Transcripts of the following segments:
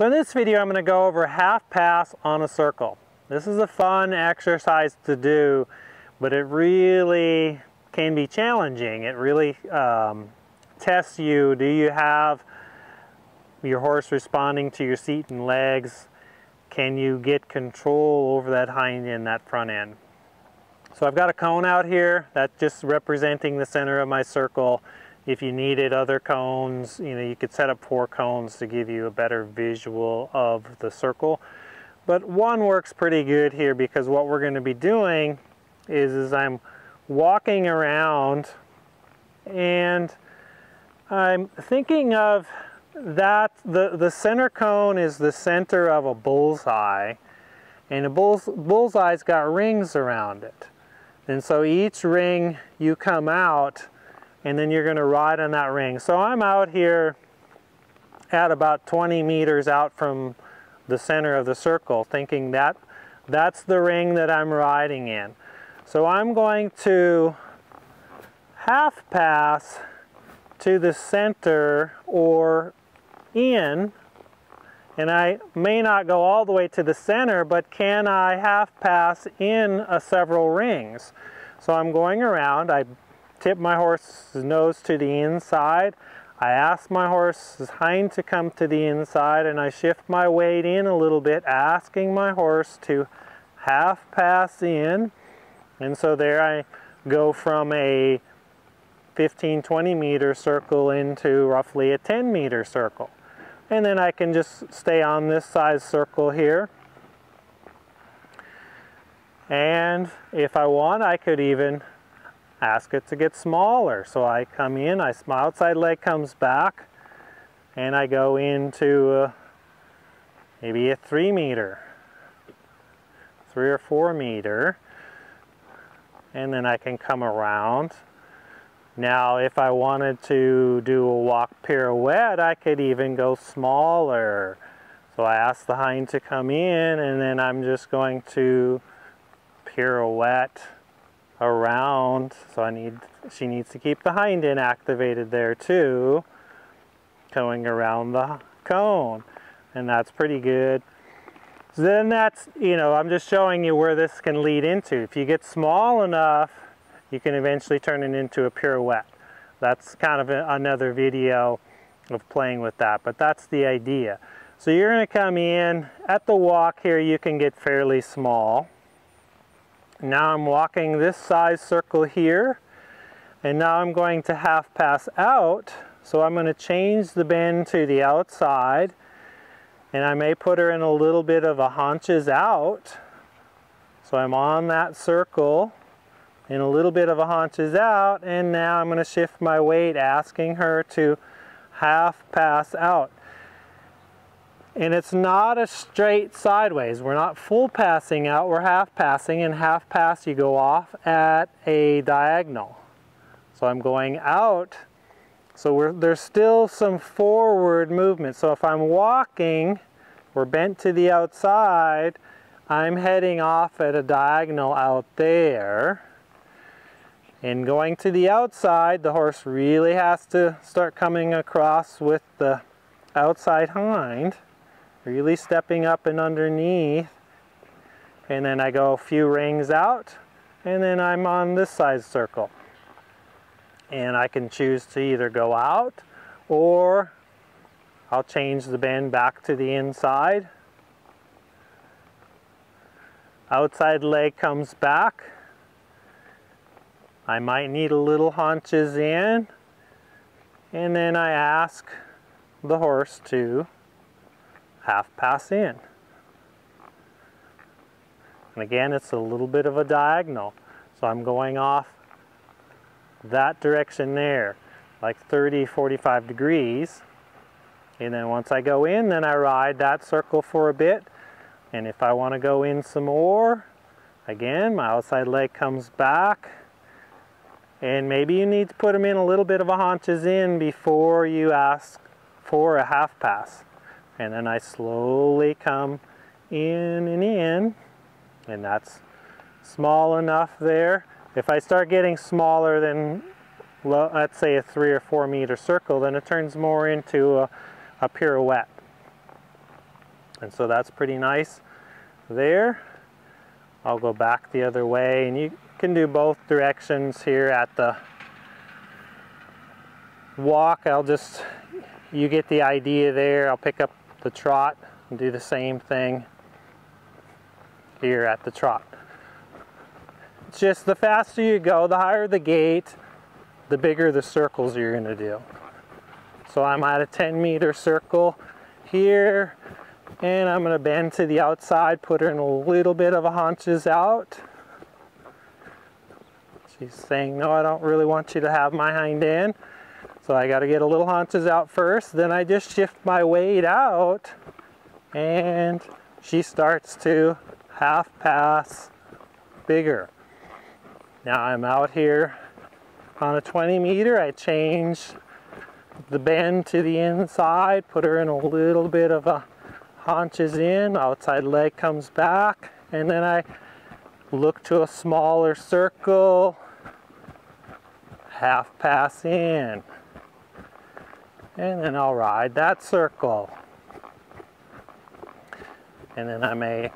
So in this video I'm going to go over half pass on a circle. This is a fun exercise to do, but it really can be challenging. It really tests you. Do you have your horse responding to your seat and legs? Can you get control over that hind end, that front end? So I've got a cone out here that's just representing the center of my circle. If you needed other cones, you could set up 4 cones to give you a better visual of the circle. But one works pretty good here, because what we're going to be doing is I'm walking around and I'm thinking of that the center cone is the center of a bullseye, and a bullseye's got rings around it. And so each ring you come out, and then you're going to ride on that ring. So I'm out here at about 20 meters out from the center of the circle, thinking that that's the ring that I'm riding in. So I'm going to half pass to the center or in, and I may not go all the way to the center, but can I half pass in several rings? So I'm going around, I tip my horse's nose to the inside, I ask my horse's hind to come to the inside, and I shift my weight in a little bit, asking my horse to half pass in. And so there I go from a 15-20 meter circle into roughly a 10 meter circle. And then I can just stay on this size circle here. And if I want, I could even ask it to get smaller. So I come in, my outside leg comes back, and I go into maybe a 3 meter, 3 or 4 meter, and then I can come around. Now if I wanted to do a walk pirouette, I could even go smaller. So I ask the hind to come in, and then I'm just going to pirouette around. So she needs to keep the hind end activated there too, going around the cone, and that's pretty good. So then that's, I'm just showing you where this can lead into. If you get small enough, you can eventually turn it into a pirouette. That's kind of another video of playing with that, but that's the idea. So you're going to come in at the walk here, you can get fairly small. Now I'm walking this size circle here, and now I'm going to half pass out. So I'm going to change the bend to the outside, and I may put her in a little bit of a haunches out. So I'm on that circle in a little bit of a haunches out, and now I'm going to shift my weight, asking her to half pass out. And it's not a straight sideways. We're not full passing out, we're half passing, and half pass you go off at a diagonal. So I'm going out, so there's still some forward movement. So if I'm walking, we're bent to the outside, I'm heading off at a diagonal out there. And going to the outside, the horse really has to start coming across with the outside hind, really stepping up and underneath. And then I go a few rings out, and then I'm on this size circle. And I can choose to either go out, or I'll change the bend back to the inside. Outside leg comes back. I might need a little haunches in, and then I ask the horse to half pass in. And again, it's a little bit of a diagonal. So I'm going off that direction there, like 30, 45 degrees. And then once I go in, then I ride that circle for a bit. And if I want to go in some more, again, my outside leg comes back. And maybe you need to put them in a little bit of a haunches in before you ask for a half pass. And then I slowly come in, and that's small enough there. If I start getting smaller than, let's say, a 3 or 4 meter circle, then it turns more into a pirouette. And so that's pretty nice there. I'll go back the other way, and you can do both directions here at the walk. You get the idea there. I'll pick up the trot and do the same thing here at the trot. It's just the faster you go, the higher the gait, the bigger the circles you're going to do. So I'm at a 10-meter circle here, and I'm going to bend to the outside, put her in a little bit of a haunches out. She's saying, no, I don't really want you to have my hind end. So I got to get a little haunches out first, then I just shift my weight out, and she starts to half pass bigger. Now I'm out here on a 20-meter, I change the bend to the inside, put her in a little bit of a haunches in, outside leg comes back, and then I look to a smaller circle, half pass in, and then I'll ride that circle. And then I may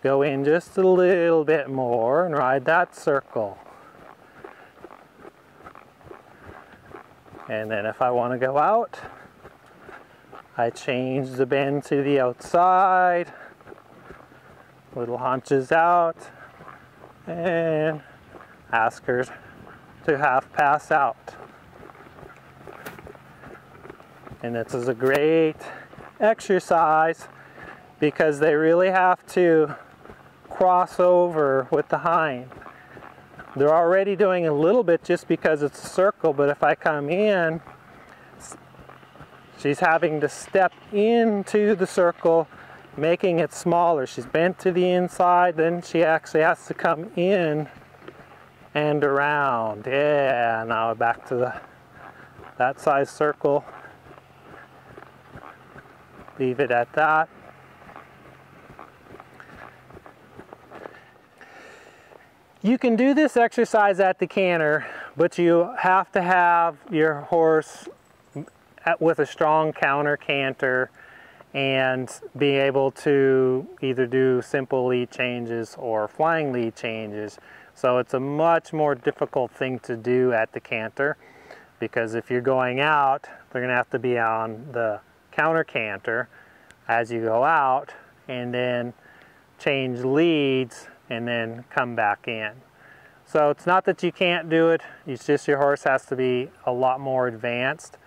go in just a little bit more and ride that circle. And then if I want to go out, I change the bend to the outside, little haunches out, and ask her to half pass out. And this is a great exercise because they really have to cross over with the hind. They're already doing a little bit just because it's a circle, but if I come in, she's having to step into the circle, making it smaller. She's bent to the inside, then she actually has to come in and around. Yeah, now back to that size circle. Leave it at that. You can do this exercise at the canter, but you have to have your horse with a strong counter canter and be able to either do simple lead changes or flying lead changes. So it's a much more difficult thing to do at the canter, because if you're going out, they're going to have to be on the counter canter as you go out, and then change leads and then come back in. So it's not that you can't do it, it's just your horse has to be a lot more advanced.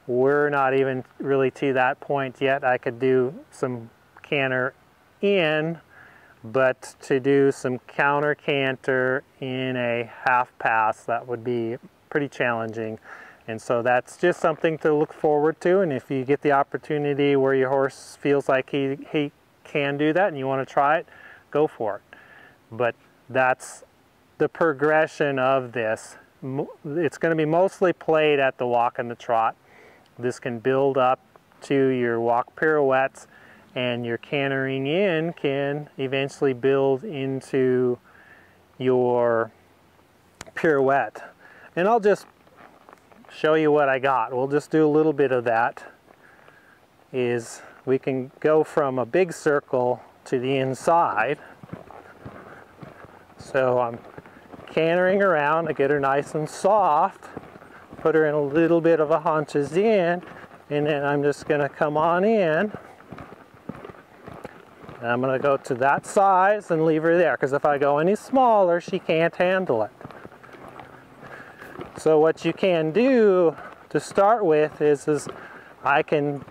We're not even really to that point yet. I could do some canter in, but to do some counter canter in a half pass, that would be pretty challenging. And so that's just something to look forward to. And if you get the opportunity where your horse feels like he can do that and you want to try it, go for it. But that's the progression of this. It's going to be mostly played at the walk and the trot. This can build up to your walk pirouettes, and your cantering in can eventually build into your pirouette. And I'll just show you what I got. We'll just do a little bit of that. We can go from a big circle to the inside. So I'm cantering around to get her nice and soft, put her in a little bit of a haunches in, and then I'm just going to come on in. And I'm going to go to that size and leave her there, because if I go any smaller, she can't handle it. So what you can do to start with is I can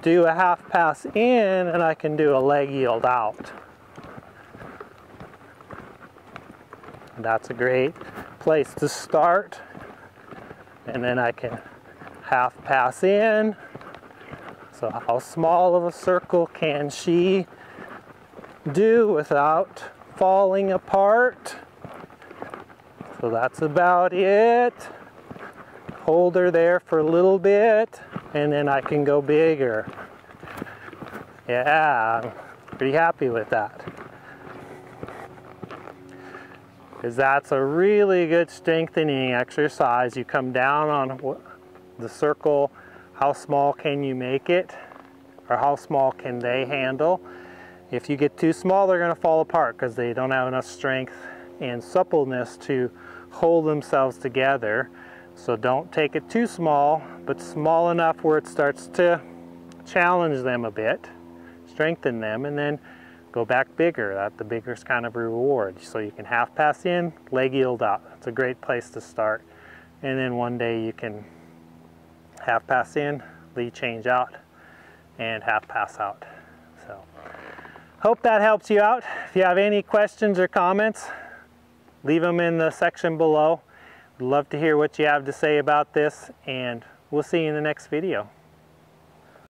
do a half pass in and I can do a leg yield out. That's a great place to start. And then I can half pass in. So how small of a circle can she do without falling apart? So that's about it. Hold her there for a little bit, and then I can go bigger. Yeah, I'm pretty happy with that. Because that's a really good strengthening exercise. You come down on the circle, how small can you make it? or how small can they handle. If you get too small, they're going to fall apart because they don't have enough strength and suppleness to hold themselves together. So don't take it too small, but small enough where it starts to challenge them a bit, strengthen them, and then go back bigger. The bigger is kind of a reward. So you can half pass in, leg yield out. It's a great place to start. And then one day you can half pass in, lead change out, and half pass out. So hope that helps you out. If you have any questions or comments, leave them in the section below. I'd love to hear what you have to say about this, and we'll see you in the next video.